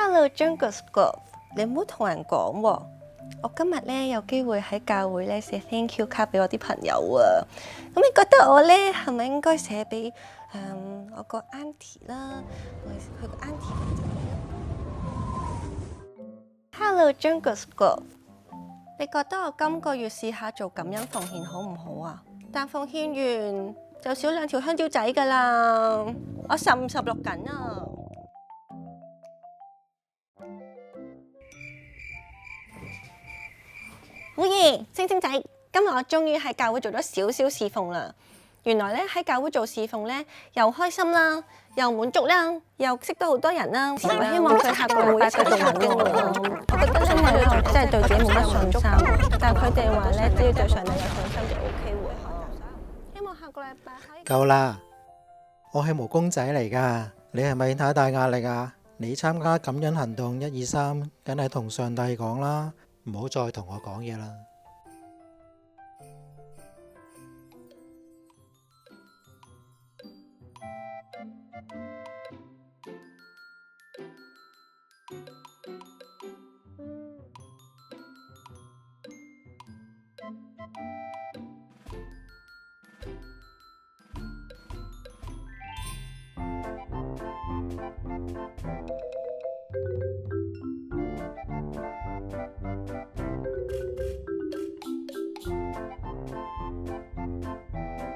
Hello Jungle Squad， 你唔好同人講喎。我今日咧有機會喺教會咧寫 thank you 卡俾我啲朋友啊。咁你覺得我咧係咪應該寫俾我個 auntie 啦，佢個 auntie？Hello Jungle Squad， 你覺得我今個月試下做感恩奉獻好唔好啊？但奉獻完就少2條香蕉仔㗎啦，我15、16緊啊！好嘢，星星仔，今日我終於喺教會做咗少少侍奉啦。原來咧喺教會做侍奉咧，又開心啦，又滿足啦，又識到好多人啦。我希望佢下個禮拜一齊做下經咯。我覺得因為咧真係對自己冇乜信心，但係佢哋話咧只要對上帝有信心就 OK 喎。希望下個禮拜可以。夠啦，我係毛公仔嚟㗎，你係咪太大壓力啊？你參加感恩行動1、2、3，梗係同上帝講啦，唔好再同我講嘢啦。